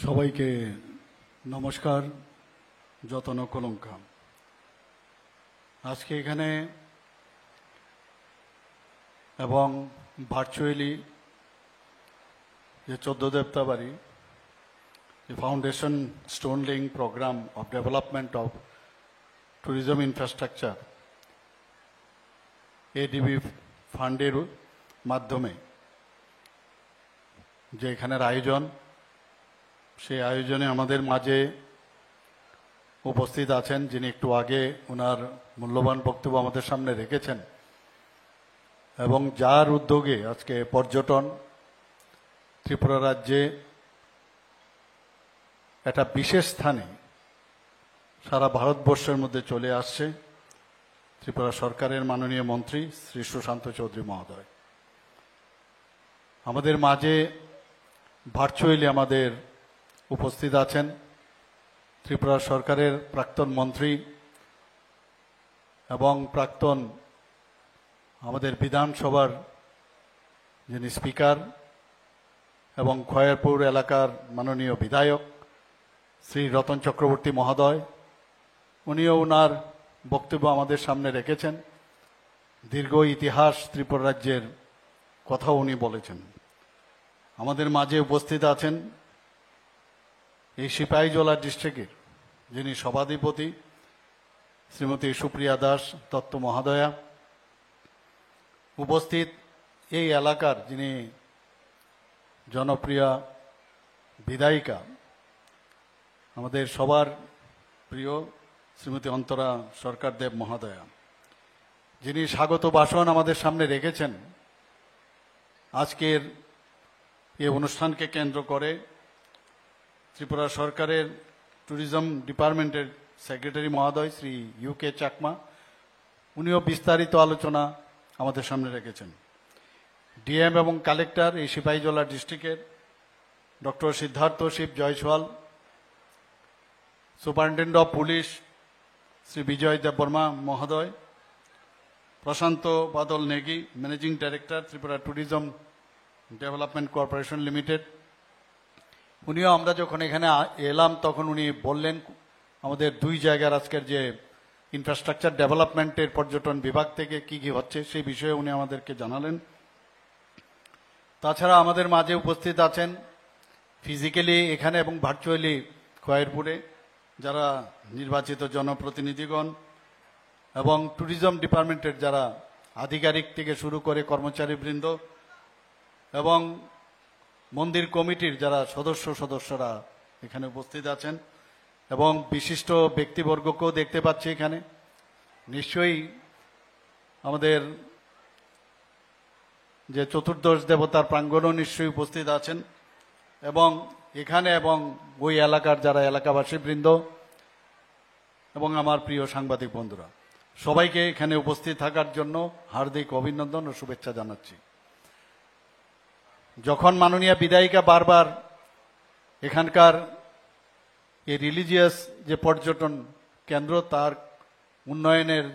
সবাইকে নমস্কার। যতন কলঙ্কা আজকে এখানে এবং ভার্চুয়ালি যে 14 দেবতাবাড়ি the foundation stone laying program of development of tourism infrastructure ADB ফান্ডের মাধ্যমে যে এখানের আয়োজন, সেই আয়োজনে আমাদের মাঝে উপস্থিত আছেন যিনি একটু আগে ওনার মূল্যবান বক্তব্য আমাদের সামনে রেখেছেন এবং যার উদ্যোগে আজকে পর্যটন ত্রিপুরা রাজ্যে একটা বিশেষ স্থানে সারা ভারতবর্ষের মধ্যে চলে আসছে ত্রিপুরা সরকারের মাননীয় মন্ত্রী শ্রী সুশান্ত চৌধুরী মহোদয়। আমাদের মাঝে ভার্চুয়ালি আমাদের উপস্থিত আছেন ত্রিপুরা সরকারের প্রাক্তন মন্ত্রী এবং প্রাক্তন আমাদের বিধানসভার যিনি স্পিকার এবং খয়েরপুর এলাকার মাননীয় বিধায়ক শ্রী রতন চক্রবর্তী মহোদয়। উনিও ওনার বক্তব্য আমাদের সামনে রেখেছেন। দীর্ঘ ইতিহাস ত্রিপুরা রাজ্যের কথা উনি বলেছেন। আমাদের মাঝে উপস্থিত আছেন এই সিপাহীজলা ডিস্ট্রিক্টের যিনি সভাধিপতি শ্রীমতী সুপ্রিয়া দাস দত্ত মহোদয়া। উপস্থিত এই এলাকার যিনি জনপ্রিয় বিধায়িকা আমাদের সবার প্রিয় শ্রীমতী অন্তরা সরকার দেব মহোদয়া, যিনি স্বাগত ভাষণ আমাদের সামনে রেখেছেন। আজকের এই অনুষ্ঠানকে কেন্দ্র করে ত্রিপুরা সরকারের ট্যুরিজম ডিপার্টমেন্টের সেক্রেটারি মহোদয় শ্রী ইউকে চাকমা, উনিও বিস্তারিত আলোচনা আমাদের সামনে রেখেছেন। ডিএম এবং কালেক্টর এই সিপাহীজলা ডিস্ট্রিক্টের doctor Siddharth Shiv Jaiswal, superintendent of police Shri Bijoy Debbarma মহোদয়, Prashant Badal Negi managing director Tripura tourism development corporation limited. উনিও আমরা যখন এখানে এলাম তখন উনি বললেন আমাদের দুই জায়গার আজকের যে ইনফ্রাস্ট্রাকচার ডেভেলপমেন্টের পর্যটন বিভাগ থেকে কি কি হচ্ছে সেই বিষয়ে উনি আমাদেরকে জানালেন। তাছাড়া আমাদের মাঝে উপস্থিত আছেন ফিজিক্যালি এখানে এবং ভার্চুয়ালি খয়েরপুরে যারা নির্বাচিত জনপ্রতিনিধিগণ এবং ট্যুরিজম ডিপার্টমেন্টের যারা আধিকারিক থেকে শুরু করে কর্মচারীবৃন্দ এবং মন্দির কমিটির যারা সদস্যরা এখানে উপস্থিত আছেন এবং বিশিষ্ট ব্যক্তিবর্গকেও দেখতে পাচ্ছি এখানে। নিশ্চয়ই আমাদের যে চতুর্দশ দেবতার প্রাঙ্গণও নিশ্চয়ই উপস্থিত আছেন এবং এখানে এবং ওই এলাকার যারা এলাকাবাসী বৃন্দ এবং আমার প্রিয় সাংবাদিক বন্ধুরা, সবাইকে এখানে উপস্থিত থাকার জন্য হার্দিক অভিনন্দন ও শুভেচ্ছা জানাচ্ছি। যখন মাননীয় বিধায়িকা বারবার এখানকার এই রিলিজিয়াস যে পর্যটন কেন্দ্র তার উন্নয়নের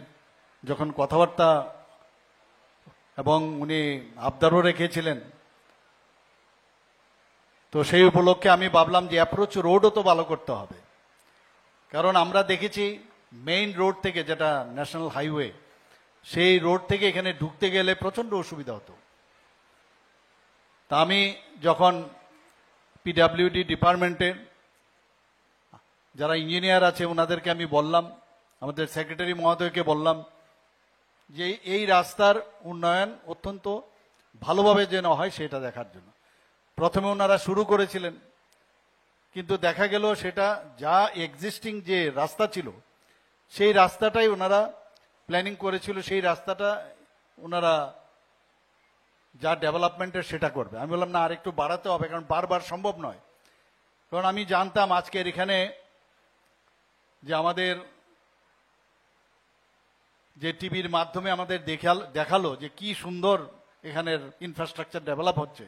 যখন কথাবার্তা এবং উনি আবদারও রেখেছিলেন, তো সেই উপলক্ষে আমি ভাবলাম যে অ্যাপ্রোচ রোডও তো ভালো করতে হবে। কারণ আমরা দেখেছি মেইন রোড থেকে যেটা ন্যাশনাল হাইওয়ে, সেই রোড থেকে এখানে ঢুকতে গেলে প্রচণ্ড অসুবিধা হতো। তা আমি যখন পিডাব্লিউডি ডিপার্টমেন্টের যারা ইঞ্জিনিয়ার আছে ওনাদেরকে আমি বললাম, আমাদের সেক্রেটারি মহোদয়কে বললাম যে এই রাস্তার উন্নয়ন অত্যন্ত ভালোভাবে যেন হয় সেটা দেখার জন্য। প্রথমে ওনারা শুরু করেছিলেন, কিন্তু দেখা গেল সেটা যা এক্সিস্টিং যে রাস্তা ছিল সেই রাস্তাটাই ওনারা প্ল্যানিং করেছিল, সেই রাস্তাটা ওনারা যা ডেভেলপমেন্টের সেটা করবে। আমি বললাম না, আর একটু বাড়াতে হবে, কারণ বারবার সম্ভব নয়। কারণ আমি জানতাম আজকের এখানে যে আমাদের যে টিভির মাধ্যমে আমাদের দেখালো যে কি সুন্দর এখানের ইনফ্রাস্ট্রাকচার ডেভেলপ হচ্ছে,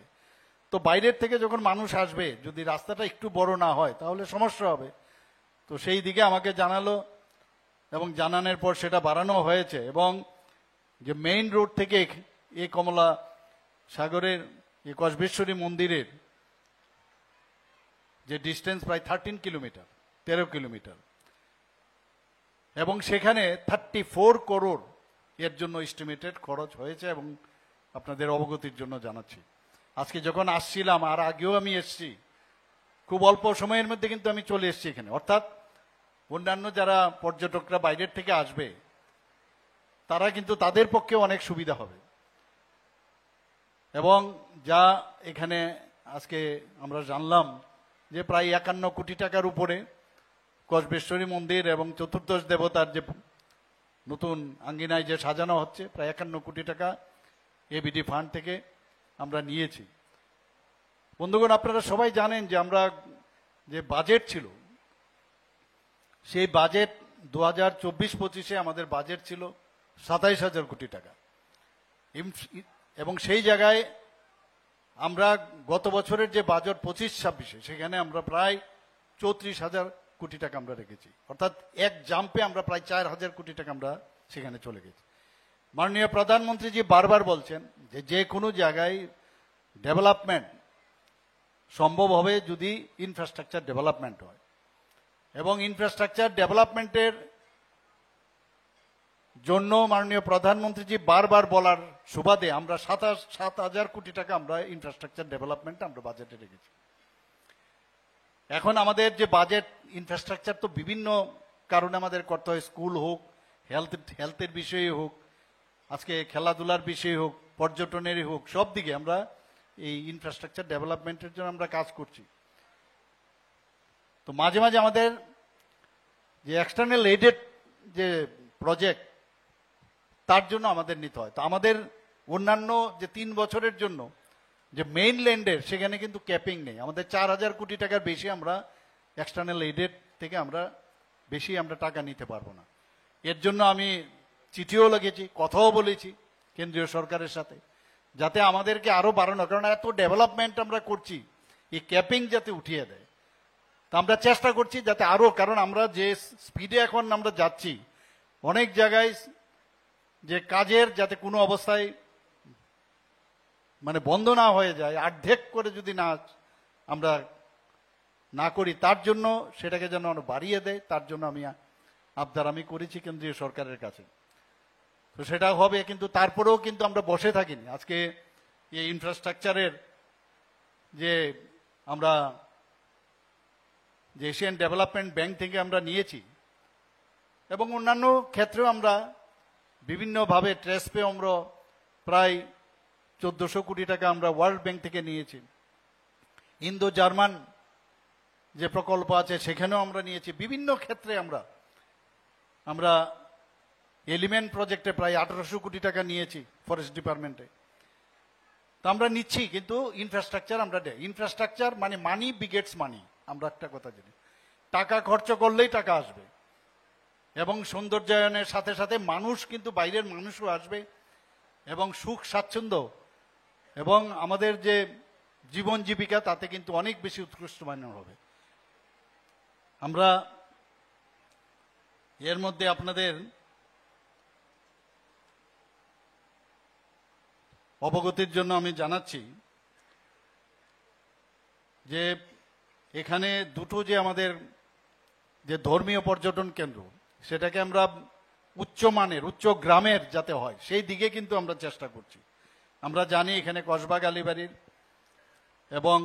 তো বাইরের থেকে যখন মানুষ আসবে যদি রাস্তাটা একটু বড় না হয় তাহলে সমস্যা হবে। তো সেই দিকে আমাকে জানালো এবং জানানোর পর সেটা বাড়ানো হয়েছে এবং যে মেইন রোড থেকে এই কমলা সাগরের এই কসবেশ্বরী মন্দিরের যে ডিস্টেন্স প্রায় 13 কিলোমিটার, 13 কিলোমিটার, এবং সেখানে 34 করোড় এর জন্য এস্টিমেটেড খরচ হয়েছে। এবং আপনাদের অবগতির জন্য জানাচ্ছি, আজকে যখন আসছিলাম, আর আগেও আমি এসছি, খুব অল্প সময়ের মধ্যে কিন্তু আমি চলে এসেছি এখানে। অর্থাৎ অন্যান্য যারা পর্যটকরা বাইরের থেকে আসবে, তারা কিন্তু তাদের পক্ষে অনেক সুবিধা হবে। এবং যা এখানে আজকে আমরা জানলাম যে প্রায় 51 কোটি টাকার উপরে কসবেশ্বরী মন্দির এবং চতুর্দশ দেবতার যে নতুন আঙ্গিনায় যে সাজানো হচ্ছে, প্রায় 51 কোটি টাকা এবিডি ফান্ড থেকে আমরা নিয়েছি। বন্ধুগণ, আপনারা সবাই জানেন যে আমরা যে বাজেট ছিল, সেই বাজেট 2024-25-এ আমাদের বাজেট ছিল 27,000 কোটি টাকা। এবং সেই জায়গায় আমরা গত বছরের যে বাজেট 25-26-এ, সেখানে আমরা প্রায় 34,000 কোটি টাকা আমরা রেখেছি। অর্থাৎ এক জাম্পে আমরা প্রায় 4,000 কোটি টাকা আমরা সেখানে চলে গেছি। মাননীয় প্রধানমন্ত্রীজি বারবার বলছেন যে যে কোনো জায়গায় ডেভেলপমেন্ট সম্ভব হবে যদি ইনফ্রাস্ট্রাকচার ডেভেলপমেন্ট হয়। এবং ইনফ্রাস্ট্রাকচার ডেভেলপমেন্টের জন্য মাননীয় প্রধানমন্ত্রীজি বারবার বলার সুবাদে আমরা 7,000 কোটি টাকা আমরা ইনফ্রাস্ট্রাকচার ডেভেলপমেন্ট আমরা বাজেটে রেখেছি। এখন আমাদের যে বাজেট ইনফ্রাস্ট্রাকচার তো বিভিন্ন কারণে আমাদের করতে হয়, স্কুল হোক, হেলথের বিষয়ে হোক, আজকে খেলাধুলার বিষয়ে হোক, পর্যটনেরই হোক, সব দিকে আমরা এই ইনফ্রাস্ট্রাকচার ডেভেলপমেন্টের জন্য আমরা কাজ করছি। তো মাঝে মাঝে আমাদের যে এক্সটার্নাল এইডেড যে প্রজেক্ট, তার জন্য আমাদের নিতে হয়। তো আমাদের অন্যান্য যে 3 বছরের জন্য যে মেইন ল্যান্ডের, সেখানে কিন্তু ক্যাপিং নেই। আমাদের 4,000 কোটি টাকার বেশি আমরা এক্সটার্নাল এইডেড থেকে আমরা বেশি আমরা টাকা নিতে পারবো না। এর জন্য আমি চিঠিও লিখেছি, কথাও বলেছি কেন্দ্রীয় সরকারের সাথে, যাতে আমাদেরকে আরো বাড়ানো, কারণ এত ডেভেলপমেন্ট আমরা করছি, এই ক্যাপিং যাতে উঠিয়ে দেয়। তা আমরা চেষ্টা করছি যাতে আরো, কারণ আমরা যে স্পিডে এখন আমরা যাচ্ছি, অনেক জায়গায় যে কাজের যাতে কোনো অবস্থায় মানে বন্ধ না হয়ে যায়, অর্ধেক করে যদি না আমরা না করি, তার জন্য সেটাকে যেন বাড়িয়ে দেয়, তার জন্য আমি আবদার আমি করেছি কেন্দ্রীয় সরকারের কাছে। তো সেটা হবে, কিন্তু তারপরেও কিন্তু আমরা বসে থাকিনি। আজকে এই ইনফ্রাস্ট্রাকচারের যে আমরা যে এশিয়ান ডেভেলপমেন্ট ব্যাংক থেকে আমরা নিয়েছি, এবং অন্যান্য ক্ষেত্রেও আমরা বিভিন্নভাবে ট্রেসপে আমরা প্রায় 1400 কোটি টাকা আমরা ওয়ার্ল্ড ব্যাংক থেকে নিয়েছি। ইন্দো জার্মান যে প্রকল্প আছে সেখানেও আমরা নিয়েছি। বিভিন্ন ক্ষেত্রে আমরা এলিমেন্ট প্রজেক্টে প্রায় 1800 কোটি টাকা নিয়েছি ফরেস্ট ডিপার্টমেন্টে। তো আমরা নিচ্ছি, কিন্তু ইনফ্রাস্ট্রাকচার আমরা দেয়। ইনফ্রাস্ট্রাকচার মানে মানি বিগেটস মানি, আমরা একটা কথা জানি, টাকা খরচ করলেই টাকা আসবে। এবং সৌন্দর্যায়নের সাথে সাথে মানুষ, কিন্তু বাইরের মানুষও আসবে, এবং সুখ স্বাচ্ছন্দ্য এবং আমাদের যে জীবন জীবিকা, তাতে কিন্তু অনেক বেশি উৎকৃষ্ট মানের হবে। আমরা এর মধ্যে আপনাদের অবগতির জন্য আমি জানাচ্ছি যে এখানে দুটো যে আমাদের যে ধর্মীয় পর্যটন কেন্দ্র, সেটাকে আমরা উচ্চমানের, উচ্চ গ্রামের যাতে হয়, সেই দিকে কিন্তু আমরা চেষ্টা করছি। আমরা জানি এখানে কসবা কালীবাড়ির এবং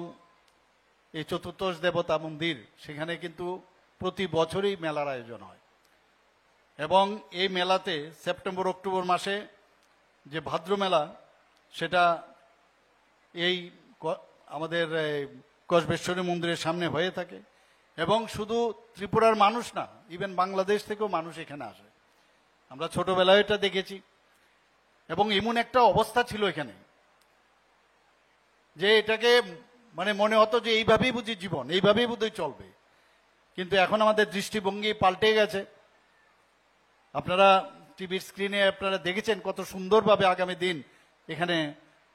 এই চতুর্দশ দেবতা মন্দির, সেখানে কিন্তু প্রতি বছরই মেলার আয়োজন হয়। এবং এই মেলাতে সেপ্টেম্বর অক্টোবর মাসে যে ভাদ্র মেলা, সেটা এই আমাদের কসবেশ্বরী মন্দিরের সামনে হয়ে থাকে। এবং শুধু ত্রিপুরার মানুষ না, ইভেন বাংলাদেশ থেকেও মানুষ এখানে আসে। আমরা ছোটবেলায় এটা দেখেছি। এবং এমন একটা অবস্থা ছিল এখানে যে এটাকে মানে মনে হতো যে এইভাবেই বুঝি জীবন, এইভাবেই বোধহয় চলবে। কিন্তু এখন আমাদের দৃষ্টিভঙ্গি পাল্টে গেছে। আপনারা টিভির স্ক্রিনে আপনারা দেখেছেন কত সুন্দরভাবে আগামী দিন এখানে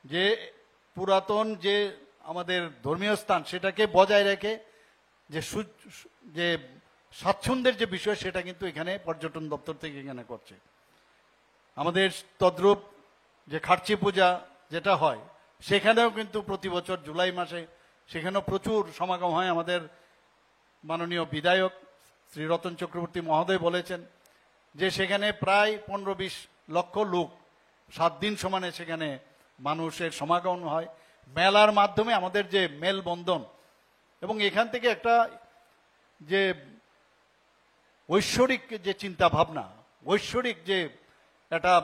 যে পুরাতন যে আমাদের ধর্মীয় স্থান, সেটাকে বজায় রেখে যে স্বাচ্ছন্দ্যের যে বিষয়, সেটা কিন্তু এখানে পর্যটন দপ্তর থেকে এখানে করছে। আমাদের তদ্রূপ যে খার্চি পূজা যেটা হয়, সেখানেও কিন্তু প্রতি বছর জুলাই মাসে সেখানেও প্রচুর সমাগম হয় আমাদের মাননীয় বিধায়ক শ্রী রতন চক্রবর্তী মহোদয় বলেছেন যে সেখানে প্রায় 15-20 লক্ষ লোক 7 দিন সমানে সেখানে মানুষের সমাগম হয় মেলার মাধ্যমে আমাদের যে মেলবন্ধন এবং এখান থেকে একটা যে ঐশ্বরিক যে চিন্তা ভাবনা ঐশ্বরিক যে একটা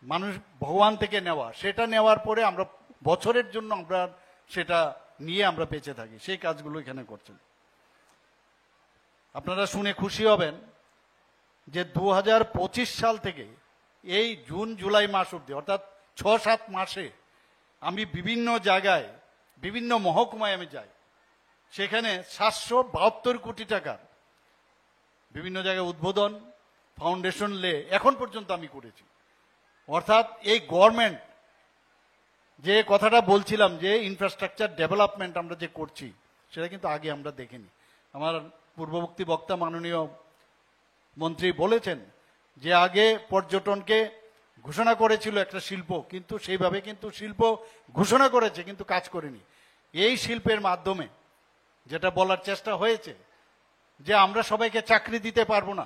মানুষ ভগবান থেকে নেওয়া সেটা নেওয়ার পরে আমরা বছরের জন্য আমরা সেটা নিয়ে আমরা বেঁচে থাকি সেই কাজগুলো এখানে করছেন। আপনারা শুনে খুশি হবেন যে 2025 সাল থেকে এই জুন জুলাই মাস অবধি অর্থাৎ 6-7 মাসে আমি বিভিন্ন জায়গায় বিভিন্ন মহকুমায় আমি যাই সেখানে 772 কোটি টাকার বিভিন্ন জায়গায় উদ্বোধন ফাউন্ডেশন লে এখন পর্যন্ত আমি করেছি। অর্থাৎ এই গভর্নমেন্ট যে কথাটা বলছিলাম যে ইনফ্রাস্ট্রাকচার ডেভেলপমেন্ট আমরা যে করছি সেটা কিন্তু আগে আমরা দেখিনি। আমার পূর্ববর্তী বক্তা মাননীয় মন্ত্রী বলেছেন যে আগে পর্যটনকে ঘোষণা করেছিল একটা শিল্প কিন্তু সেইভাবে কিন্তু শিল্প ঘোষণা করেছে কিন্তু কাজ করেনি। এই শিল্পের মাধ্যমে যেটা বলার চেষ্টা হয়েছে যে আমরা সবাইকে চাকরি দিতে পারবো না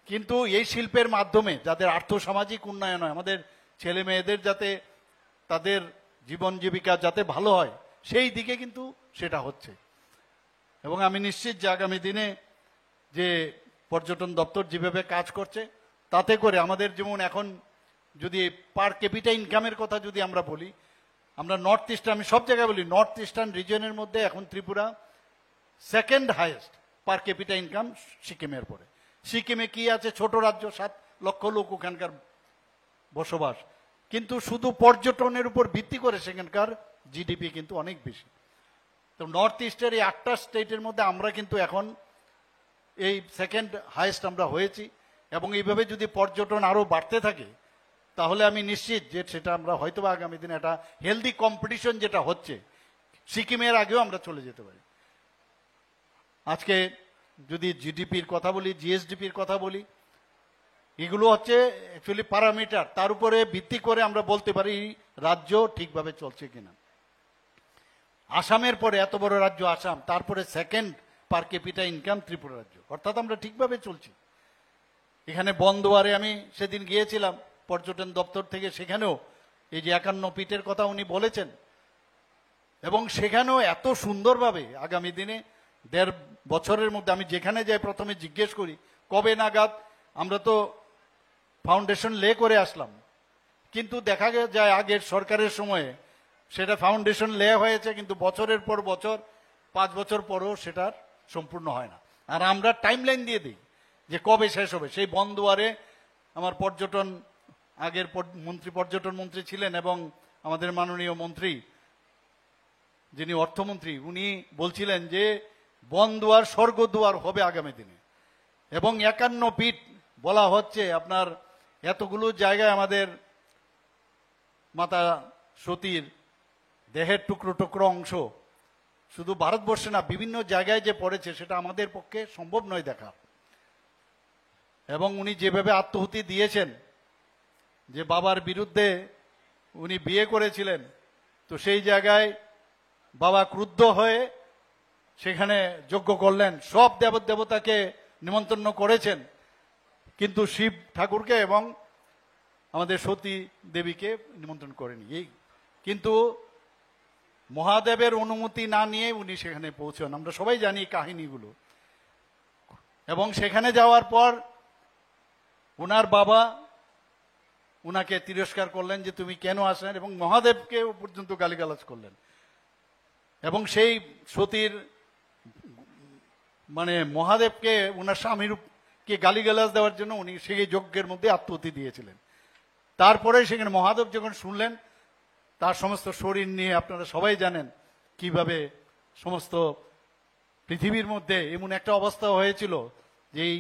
কিন্তু এই শিল্পের মাধ্যমে যাদের আর্থসামাজিক উন্নয়ন হয় আমাদের ছেলে মেয়েদের যাতে তাদের জীবন জীবিকা যাতে ভালো হয় সেই দিকে কিন্তু সেটা হচ্ছে এবং আমি নিশ্চিত যে আগামী দিনে যে পর্যটন দপ্তর যেভাবে কাজ করছে তাতে করে আমাদের যেমন এখন যদি পার ক্যাপিটা ইনকামের কথা যদি আমরা বলি আমরা নর্থ ইস্টার্ন আমি সব জায়গায় বলি নর্থ ইস্টার্ন রিজনের মধ্যে এখন ত্রিপুরা সেকেন্ড হাইয়েস্ট পার ক্যাপিটা ইনকাম সিকিমের পরে। সিকিমে কি আছে ছোট রাজ্য 7 লক্ষ লোক ওখানকার বসবাস কিন্তু শুধু পর্যটনের উপর ভিত্তি করে সেখানকার জিডিপি কিন্তু অনেক বেশি। তো নর্থ ইস্টের এই 8টা স্টেটের মধ্যে আমরা কিন্তু এখন এই সেকেন্ড হাইয়েস্ট আমরা হয়েছি এবং এইভাবে যদি পর্যটন আরো বাড়তে থাকে তাহলে আমি নিশ্চিত যে সেটা আমরা হয়তো আগামী দিনে একটা হেলদি কম্পিটিশন যেটা হচ্ছে সিকিমের আগেও আমরা চলে যেতে পারি। আজকে যদি জিডিপির কথা বলি জিএসডিপির কথা বলি এগুলো হচ্ছে অ্যাকচুয়ালি প্যারামিটার তার উপরে ভিত্তি করে আমরা বলতে পারি রাজ্য ঠিকভাবে চলছে কিনা। আসামের পরে এত বড় রাজ্য আসাম তারপরে সেকেন্ড পার ক্যাপিটা ইনকাম ত্রিপুরা রাজ্য অর্থাৎ আমরা ঠিকভাবে চলছি। এখানে বনদুয়ারে আমি সেদিন গিয়েছিলাম পর্যটন দপ্তর থেকে সেখানেও এই যে 51 পীঠের কথা উনি বলেছেন এবং সেখানেও এত সুন্দরভাবে আগামী দিনে 1.5 বছরের মধ্যে আমি যেখানে যাই প্রথমে জিজ্ঞেস করি কবে নাগাদ আমরা তো ফাউন্ডেশন লে করে আসলাম কিন্তু দেখা যায় আগের সরকারের সময়ে সেটা ফাউন্ডেশন লে হয়েছে কিন্তু বছরের পর বছর 5 বছর পরও সেটার সম্পূর্ণ হয় না আর আমরা টাইমলাইন দিয়ে দিই যে কবে শেষ হবে। সেই বনদুয়ারে আমার পর্যটন আগের মন্ত্রী পর্যটন মন্ত্রী ছিলেন এবং আমাদের মাননীয় মন্ত্রী যিনি অর্থমন্ত্রী উনি বলছিলেন যে বনদুয়ার স্বর্গদুয়ার হবে আগামী দিনে এবং 51 পীঠ বলা হচ্ছে আপনার এতগুলো জায়গায় আমাদের মাতা সতীর দেহের টুকরো টুকরো অংশ শুধু ভারতবর্ষে না বিভিন্ন জায়গায় যে পড়েছে সেটা আমাদের পক্ষে সম্ভব নয় দেখা এবং উনি যেভাবে আত্মহুতি দিয়েছেন যে বাবার বিরুদ্ধে উনি বিয়ে করেছিলেন তো সেই জায়গায় বাবা ক্রুদ্ধ হয়ে সেখানে যজ্ঞ করলেন সব দেবতাকে নিমন্ত্রণ করেছেন কিন্তু শিব ঠাকুরকে এবং আমাদের সতী দেবীকে নিমন্ত্রণ করেনি। এই কিন্তু মহাদেবের অনুমতি না নিয়ে উনি সেখানে পৌঁছান আমরা সবাই জানি কাহিনীগুলো এবং সেখানে যাওয়ার পর ওনার বাবা উনাকে তিরস্কার করলেন যে তুমি কেন আসলেন এবং মহাদেবকে পর্যন্ত গালিগালাজ করলেন এবং সেই সতীর মানে মহাদেবকে ওনার স্বামীকে গালিগালাজ দেওয়ার জন্য উনি সেই যজ্ঞের মধ্যে আত্মহতি দিয়েছিলেন। তারপরে সেখানে মহাদেব যখন শুনলেন তার সমস্ত শরীর নিয়ে আপনারা সবাই জানেন কিভাবে সমস্ত পৃথিবীর মধ্যে এমন একটা অবস্থা হয়েছিল যে এই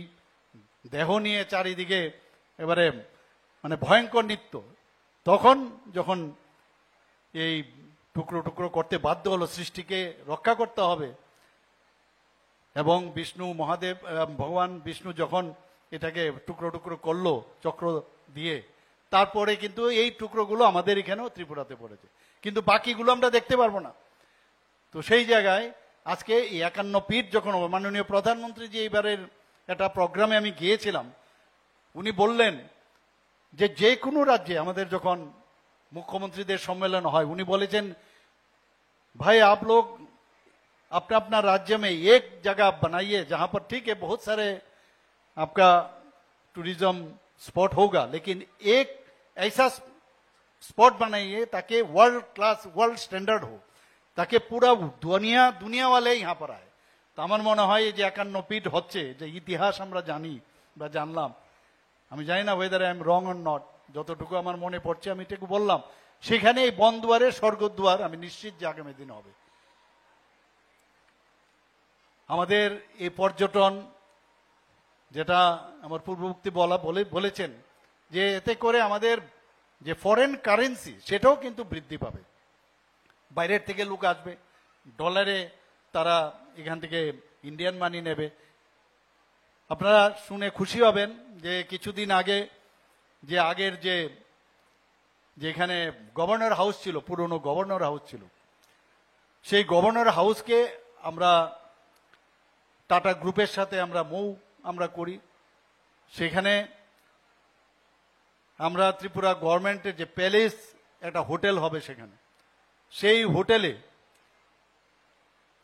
দেহ নিয়ে চারিদিকে এবারে মানে ভয়ঙ্কর নৃত্য তখন যখন এই টুকরো টুকরো করতে বাধ্য হলো সৃষ্টিকে রক্ষা করতে হবে এবং বিষ্ণু মহাদেব ভগবান বিষ্ণু যখন এটাকে টুকরো টুকরো করলো চক্র দিয়ে তারপরে কিন্তু এই টুকরোগুলো আমাদের এখানেও ত্রিপুরাতে পড়েছে কিন্তু বাকিগুলো আমরা দেখতে পারবো না। তো সেই জায়গায় আজকে এই 51 পীঠ যখন হবে, মাননীয় প্রধানমন্ত্রী যে এইবারের একটা প্রোগ্রামে আমি গিয়েছিলাম, উনি বললেন যে যে কোনো রাজ্যে আমাদের যখন মুখ্যমন্ত্রীদের সম্মেলন হয়, উনি বলেছেন भाई आप लोग अपना अपना राज्य में एक जगह बनाइए जहां पर ठीक है बहुत सारे आपका टूरिज्म स्पॉट होगा, लेकिन एक ऐसा स्पॉट बनाइए ताकि वर्ल्ड क्लास वर्ल्ड स्टैंडर्ड हो, ताकि पूरा दुनिया वाले यहाँ पर आए। तो আমার মনে হয় এই যে 51 পীঠ হচ্ছে, যে ইতিহাস আমরা জানি বা জানলাম, আমি জানি না weather I am wrong or not, যতটুকু আমার মনে পড়ছে আমি এটুকু বললাম, সেখানে এই বনদুয়ারে স্বর্গদ্বার আমি নিশ্চিত যে আগামী দিন হবে। আমাদের এই পর্যটন, যেটা আমার পূর্ববর্তী বলেছেন, যে এতে করে আমাদের যে ফরেন কারেন্সি সেটাও কিন্তু বৃদ্ধি পাবে। বাইরের থেকে লোক আসবে, ডলারে তারা এখান থেকে ইন্ডিয়ান মানি নেবে। আপনারা শুনে খুশি হবেন যে কিছুদিন আগে যে আগের যে যেখানে গভর্নর হাউস ছিল, পুরনো গভর্নর হাউস ছিল, সেই গভর্নর হাউসকে আমরা টাটা গ্রুপের সাথে আমরা করি। সেখানে আমরা ত্রিপুরা গভর্নমেন্টের যে প্যালেস একটা হোটেল হবে, সেখানে সেই হোটেলে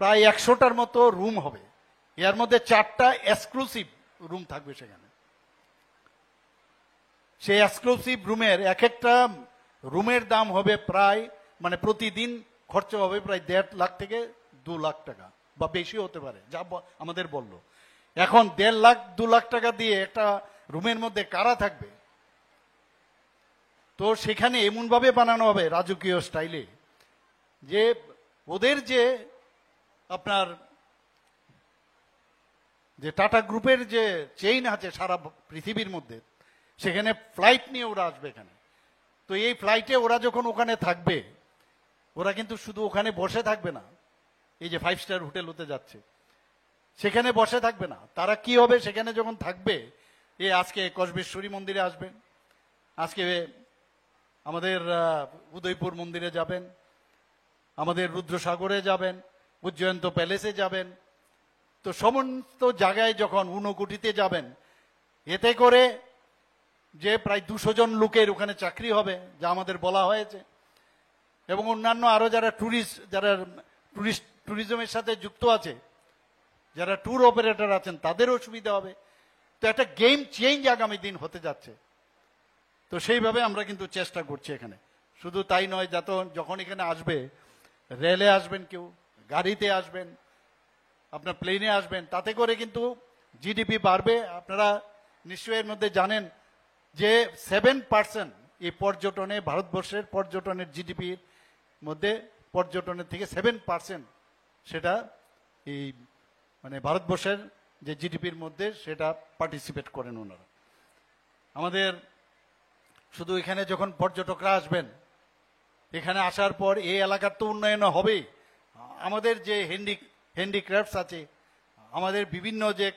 প্রায় 100টার মতো রুম হবে, এর মধ্যে 4টা এক্সক্লুসিভ রুম থাকবে সেখানে। সেই এক্সক্লুসিভ রুমের এক একটা রুমের দাম হবে প্রায়, মানে প্রতিদিন খরচা হবে প্রায় 1.5 লাখ থেকে 2 লাখ টাকা, বা বেশি হতে পারে, যা আমাদের বললো। এখন 1.5 লাখ 2 লাখ টাকা দিয়ে একটা রুমের মধ্যে কারা থাকবে? তো সেখানে এমন ভাবে বানানো হবে রাজকীয় স্টাইলে, যে ওদের যে আপনার যে টাটা গ্রুপের যে চেইন আছে সারা পৃথিবীর মধ্যে, সেখানে ফ্লাইট নিয়ে ওরা আসবে এখানে। তো এই ফ্লাইটে ওরা যখন ওখানে থাকবে, ওরা কিন্তু শুধু ওখানে বসে থাকবে না, এই যে 5 স্টার হোটেল হতে যাচ্ছে সেখানে বসে থাকবে না। তারা কি হবে, সেখানে যখন থাকবে, এই আজকে কসবেশ্বরী মন্দিরে আসবেন, আজকে আমাদের উদয়পুর মন্দিরে যাবেন, আমাদের রুদ্রসাগরে যাবেন, উজ্জয়ন্ত প্যালেসে যাবেন, তো সমস্ত জায়গায় যখন ঊনকোটিতে যাবেন, এতে করে যে প্রায় 200 জন লোকের ওখানে চাকরি হবে, যা আমাদের বলা হয়েছে, এবং অন্যান্য আরো যারা ট্যুরিজমের সাথে যুক্ত আছে, যারা ট্যুর অপারেটর আছেন, তাদেরও সুবিধা হবে। তো একটা গেম চেঞ্জ আগামী দিন হতে যাচ্ছে। তো সেইভাবে আমরা কিন্তু চেষ্টা করছি এখানে। শুধু তাই নয়, যখন এখানে আসবে, রেলে আসবেন, কেউ গাড়িতে আসবেন, আপনার প্লেনে আসবেন, তাতে করে কিন্তু জিডিপি বাড়বে। আপনারা নিশ্চয়ই এর মধ্যে জানেন যে 7% এই পর্যটনে, ভারতবর্ষের পর্যটনের জিডিপির মধ্যে, পর্যটনের থেকে 7% সেটা এই মানে ভারতবর্ষের যে জিডিপির মধ্যে সেটা পার্টিসিপেট করেন ওনারা। আমাদের শুধু এখানে যখন পর্যটকরা আসবেন, এখানে আসার পর এই এলাকার তো উন্নয়ন হবেই। আমাদের যে হ্যান্ডিক্রাফটস আছে, আমাদের বিভিন্ন যে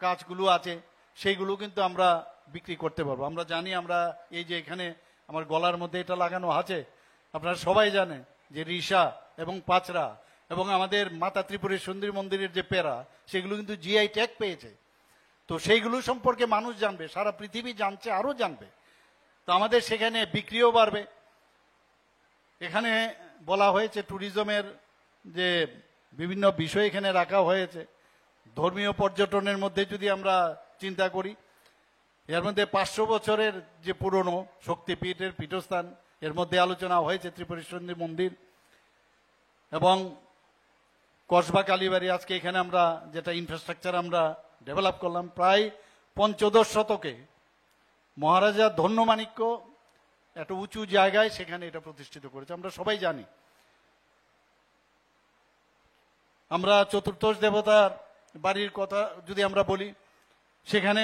কাজগুলো আছে, সেইগুলো কিন্তু আমরা বিক্রি করতে পারবো। আমরা জানি, আমরা এই যে এখানে আমার গলার মধ্যে এটা লাগানো আছে, আপনারা সবাই জানেন যে রিসা এবং পাচরা এবং আমাদের মাতা ত্রিপুরের সুন্দরী মন্দিরের যে পেরা, সেগুলো কিন্তু জিআই ট্যাগ পেয়েছে। তো সেইগুলো সম্পর্কে মানুষ জানবে, সারা পৃথিবী জানছে, আরো জানবে। তো আমাদের সেখানে বিক্রিও বাড়বে। এখানে বলা হয়েছে ট্যুরিজমের যে বিভিন্ন বিষয় এখানে রাখা হয়েছে। ধর্মীয় পর্যটনের মধ্যে যদি আমরা চিন্তা করি, এর মধ্যে 500 বছরের যে পুরনো শক্তিপীঠের পীঠস্থান, এর মধ্যে আলোচনা হয়েছে ত্রিপুরেশ্বরী মন্দির এবং কসবা কালীবাড়ি। আজকে এখানে আমরা যেটা ইনফ্রাস্ট্রাকচার আমরা ডেভেলপ করলাম, প্রায় 15 শতকে মহারাজা ধন্যমাণিক্য একটা উঁচু জায়গায় সেখানে এটা প্রতিষ্ঠিত করেছে, আমরা সবাই জানি। আমরা চতুর্দশ দেবতার বাড়ির কথা যদি আমরা বলি, সেখানে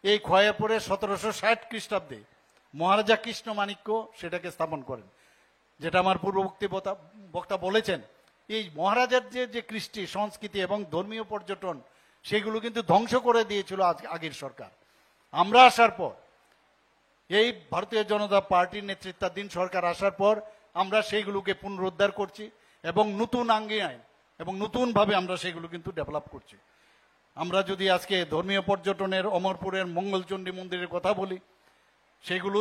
এই খয়াপুরে 1760 খ্রিস্টাব্দে মহারাজা কৃষ্ণমাণিক্য সেটাকে স্থাপন করেন। যেটা আমার পূর্ববর্তী বক্তা বলেছেন, এই মহারাজার যে কৃষ্টি সংস্কৃতি এবং ধর্মীয় পর্যটন, সেগুলো কিন্তু ধ্বংস করে দিয়েছিল আগের সরকার। আমরা আসার পর, এই ভারতীয় জনতা পার্টির নেতৃত্বাধীন সরকার আসার পর, আমরা সেইগুলোকে পুনরুদ্ধার করছি এবং নতুন আঙ্গিনায় এবং নতুনভাবে আমরা সেগুলো কিন্তু ডেভেলপ করছি। আমরা যদি আজকে ধর্মীয় পর্যটনের অমরপুরের মঙ্গলচণ্ডী মন্দিরের কথা বলি, সেগুলো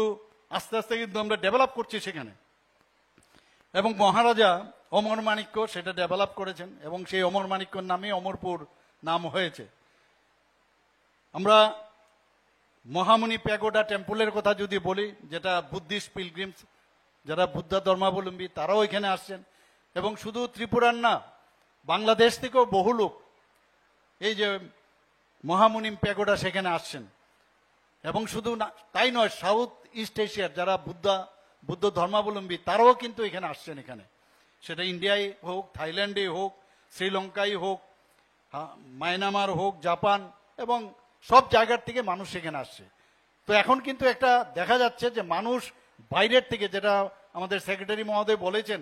আস্তে আস্তে কিন্তু আমরা ডেভেলপ করছি সেখানে। এবং মহারাজা অমর মাণিক্য সেটা ডেভেলপ করেছেন এবং সেই অমর মাণিক্যর নামে অমরপুর নাম হয়েছে। আমরা মহামুনি প্যাগোডা টেম্পলের কথা যদি বলি, যেটা বুদ্ধিস্ট পিলগ্রিমস যারা বুদ্ধ ধর্মাবলম্বী তারাও এখানে আসছেন, এবং শুধু ত্রিপুরার না, বাংলাদেশ থেকেও বহু লোক এই যে মহামুনি প্যাগোডা সেখানে আসছেন। এবং শুধু তাই নয়, সাউথ ইস্ট এশিয়ার যারা বুদ্ধ ধর্মাবলম্বী তারাও কিন্তু এখানে আসছেন। এখানে সেটা ইন্ডিয়ায় হোক, থাইল্যান্ডে হোক, শ্রীলঙ্কায় হোক, মায়ানমার হোক, জাপান, এবং সব জায়গার থেকে মানুষ সেখানে আসছে। তো এখন কিন্তু একটা দেখা যাচ্ছে যে মানুষ বাইরের থেকে, যেটা আমাদের সেক্রেটারি মহোদয় বলেছেন,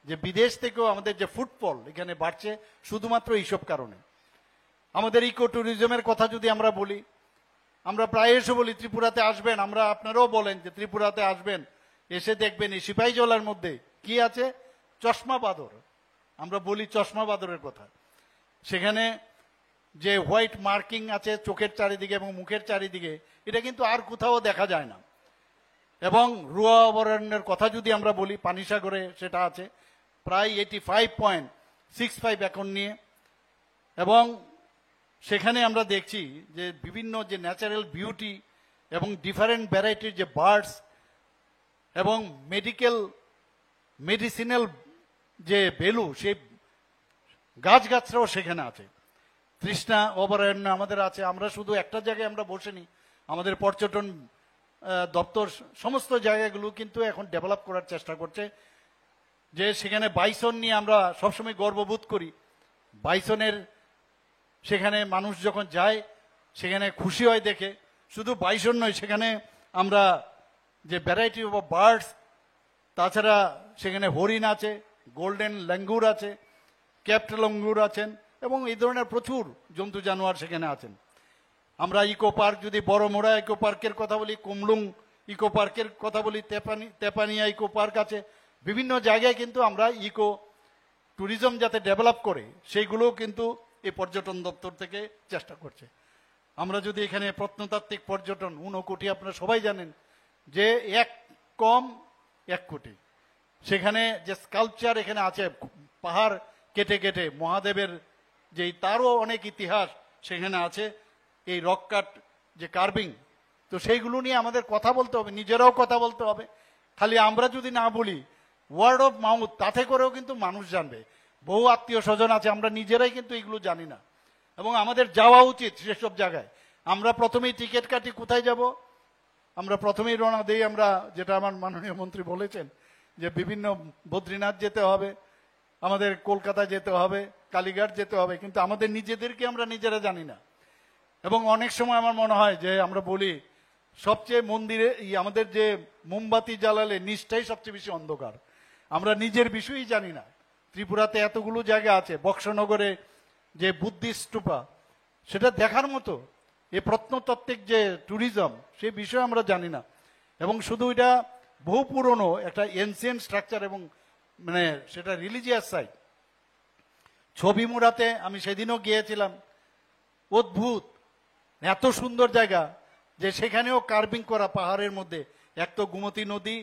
যে বিদেশ থেকেও আমাদের যে ফুটফল এখানে বাড়ছে শুধুমাত্র এইসব কারণে। আমাদের ইকো ট্যুরিজমের কথা যদি আমরা বলি, আমরা প্রায় এসে বলি ত্রিপুরাতে আসবেন, আমরা আপনারাও বলেন যে ত্রিপুরাতে আসবেন, এসে দেখবেন এই সিপাহীজলার মধ্যে কি আছে, চশমা বাঁদর। আমরা বলি চশমা বাঁদরের কথা। সেখানে যে হোয়াইট মার্কিং আছে চোখের চারিদিকে এবং মুখের চারিদিকে, এটা কিন্তু আর কোথাও দেখা যায় না। এবং রুয়া অভয়ারণ্যের কথা যদি আমরা বলি, পানিসাগরে সেটা আছে প্রায় 85.65 একর নিয়ে। এবং সেখানে আমরা দেখছি যে বিভিন্ন যে ন্যাচারাল বিউটি এবং ডিফারেন্ট ভ্যারাইটির যে বার্ডস এবং মেডিসিনাল যে ভ্যালু, সেই গাছগাছরাও সেখানে আছে। তৃষ্ণা অভয়ারণ্য আমাদের আছে। আমরা শুধু একটা জায়গায় আমরা বসেনি, আমাদের পর্যটন দপ্তর সমস্ত জায়গাগুলো কিন্তু এখন ডেভেলপ করার চেষ্টা করছে। যে সেখানে বাইসন নিয়ে আমরা সবসময় গর্ববোধ করি। বাইসনের সেখানে মানুষ যখন যায় সেখানে খুশি হয় দেখে। শুধু বাইসন নয়, সেখানে আমরা যে ভ্যারাইটি অফ বার্ডস, তাছাড়া সেখানে হরিণ আছে, গোল্ডেন ল্যাঙ্গুর আছে, ক্যাপ্ট লঙ্গুর আছেন, এবং এই ধরনের প্রচুর জন্তু জানোয়ার সেখানে আছেন। আমরা ইকো পার্ক যদি বড়মোড়া ইকো পার্কের কথা বলি, কুমলুং ইকো পার্কের কথা বলি, তেপানিয়া ইকো পার্ক আছে। বিভিন্ন জায়গায় কিন্তু আমরা ইকো ট্যুরিজম যাতে ডেভেলপ করে সেইগুলো কিন্তু এই পর্যটন দপ্তর থেকে চেষ্টা করছে। আমরা যদি এখানে প্রত্নতাত্ত্বিক পর্যটন 1 কোটি, আপনারা সবাই জানেন যে 1 কোটি, সেখানে যে স্কাল্পচার এখানে আছে পাহাড় কেটে কেটে মহাদেবের, যে তারও অনেক ইতিহাস সেখানে আছে, এই রক কাট যে কার্ভিং, তো সেইগুলো নিয়ে আমাদের কথা বলতে হবে, নিজেরাও কথা বলতে হবে। খালি আমরা যদি না বলি, ওয়ার্ড অফ মাউথ তাতে করেও কিন্তু মানুষ জানবে। বহু আত্মীয় স্বজন আছে, আমরা নিজেরাই কিন্তু এগুলো জানি না, এবং আমাদের যাওয়া উচিত সেসব জায়গায়। আমরা প্রথমেই টিকিট কাটি, কোথায় যাব, আমরা প্রথমেই রওনা দিই। আমরা যেটা আমার মাননীয় মন্ত্রী বলেছেন যে বিভিন্ন বদ্রীনাথ যেতে হবে, আমাদের কলকাতা যেতে হবে, কালীঘাট যেতে হবে, কিন্তু আমাদের নিজেদেরকে আমরা নিজেরা জানি না। এবং অনেক সময় আমার মনে হয় যে আমরা বলি সবচেয়ে মন্দিরে আমাদের যে মোমবাতি জ্বালালে নিচটাই সবচেয়ে বেশি অন্ধকার, আমরা নিজের বিষয়ই জানি না। ত্রিপুরাতে এতগুলো জায়গা আছে, বক্সনগরে যে বুদ্ধিস্ট স্তূপা, সেটা দেখার মতো। এই প্রত্নতাত্ত্বিক যে ট্যুরিজম, সেই বিষয়ে আমরা জানি না। এবং শুধু এটা বহু পুরনো একটা এনসিয়েন্ট স্ট্রাকচার, এবং মানে সেটা রিলিজিয়াস সাইট। ছবিমুড়াতে আমি সেদিনও গিয়েছিলাম, অদ্ভুত এত সুন্দর জায়গা, যে সেখানেও কার্ভিং করা পাহাড়ের মধ্যে, এক তো গোমতী নদী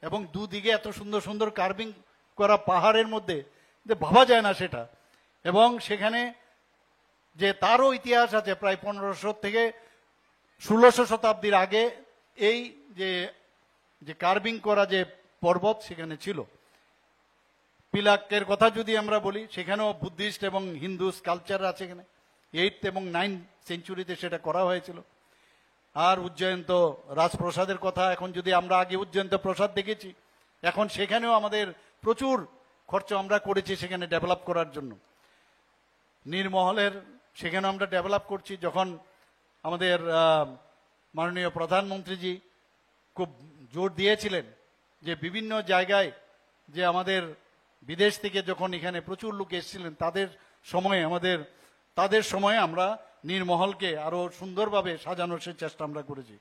এবং দুদিকে এত সুন্দর সুন্দর কার্ভিং করা পাহাড়ের মধ্যে, যে ভাবা যায় না সেটা। এবং সেখানে যে তারও ইতিহাস আছে, প্রায় 1500 থেকে 1600 শতাব্দীর আগে এই যে কার্ভিং করা যে পর্বত সেখানে ছিল। পিলাকের কথা যদি আমরা বলি, সেখানেও বুদ্ধিস্ট এবং হিন্দু স্কাল্পচার আছে এখানে। 8th এবং 9th সেঞ্চুরিতে সেটা করা হয়েছিল। আর উজ্জয়ন্ত রাজপ্রসাদের কথা, এখন যদি আমরা আগে উজ্জয়ন্ত প্রসাদ দেখেছি, এখন সেখানেও আমাদের প্রচুর খরচ আমরা করেছি সেখানে ডেভেলপ করার জন্য। নীরমহলের সেখানেও আমরা ডেভেলপ করছি। যখন আমাদের মাননীয় প্রধানমন্ত্রীজি খুব জোর দিয়েছিলেন যে বিভিন্ন জায়গায় যে আমাদের বিদেশ থেকে যখন এখানে প্রচুর লোক এসেছিলেন, তাদের সময়ে আমরা নীরমহলকে আরো সুন্দরভাবে সাজানোর সে চেষ্টা আমরা করেছি।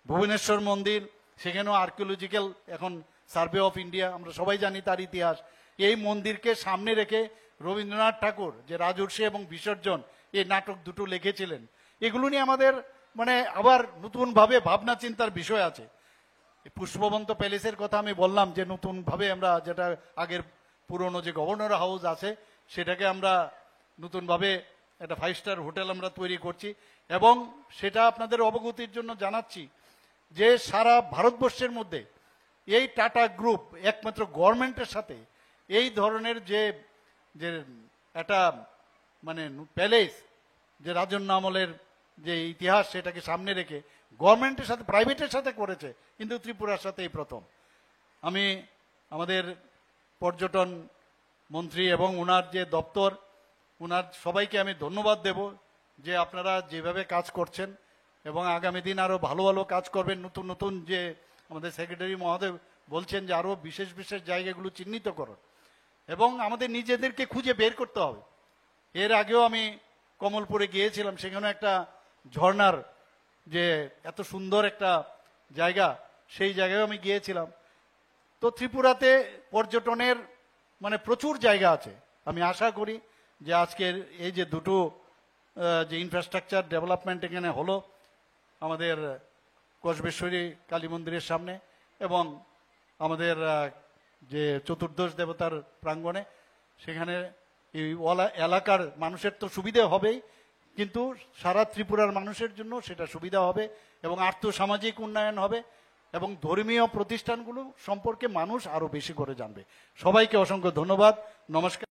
ভুবনেশ্বর মন্দির, সেখানেও আর্কিওলজিক্যাল এখন সার্ভে অফ ইন্ডিয়া, আমরা সবাই জানি তার ইতিহাস। এই মন্দিরকে সামনে রেখে রবীন্দ্রনাথ ঠাকুর যে রাজর্ষি এবং বিসর্জন এই নাটক দুটো লিখেছিলেন, এগুলো নিয়ে আমাদের মানে আবার নতুনভাবে ভাবনা চিন্তার বিষয় আছে। পুষ্পবন্ত প্যালেসের কথা আমি বললাম যে নতুনভাবে আমরা যেটা আগের পুরনো যে গভর্নর হাউস আছে সেটাকে আমরা নতুনভাবে একটা 5 স্টার হোটেল আমরা তৈরি করছি, এবং সেটা আপনাদের অবগতির জন্য জানাচ্ছি যে সারা ভারতবর্ষের মধ্যে এই টাটা গ্রুপ একমাত্র গভর্নমেন্টের সাথে এই ধরনের যে যে একটা মানে প্যালেস, যে রাজন্য আমলের যে ইতিহাস সেটাকে সামনে রেখে গভর্নমেন্টের সাথে প্রাইভেটের সাথে করেছে, কিন্তু ত্রিপুরার সাথে এই প্রথম। আমি আমাদের পর্যটন মন্ত্রী এবং ওনার যে দপ্তর, ওনার সবাইকে আমি ধন্যবাদ দেব যে আপনারা যেভাবে কাজ করছেন এবং আগামী দিন আরও ভালো ভালো কাজ করবেন। নতুন নতুন যে আমাদের সেক্রেটারি মহোদয় বলছেন যে আরও বিশেষ বিশেষ জায়গাগুলো চিহ্নিত করুন এবং আমাদের নিজেদেরকে খুঁজে বের করতে হবে। এর আগেও আমি কমলপুরে গিয়েছিলাম, সেখানে একটা ঝর্ণার যে এত সুন্দর একটা জায়গা, সেই জায়গায় আমি গিয়েছিলাম। তো ত্রিপুরাতে পর্যটনের মানে প্রচুর জায়গা আছে। আমি আশা করি যে আজকের এই যে দুটো যে ইনফ্রাস্ট্রাকচার ডেভেলপমেন্ট এখানে হলো আমাদের কসবেশ্বরী কালী মন্দিরের সামনে এবং আমাদের যে চতুর্দশ দেবতার প্রাঙ্গণে, সেখানে এই এলাকার মানুষের তো সুবিধা হবেই, কিন্তু সারা ত্রিপুরার মানুষের জন্য সেটা সুবিধা হবে এবং আর্থসামাজিক উন্নয়ন হবে এবং ধর্মীয় প্রতিষ্ঠানগুলো সম্পর্কে মানুষ আরো বেশি করে জানবে। সবাইকে অসংখ্য ধন্যবাদ, নমস্কার।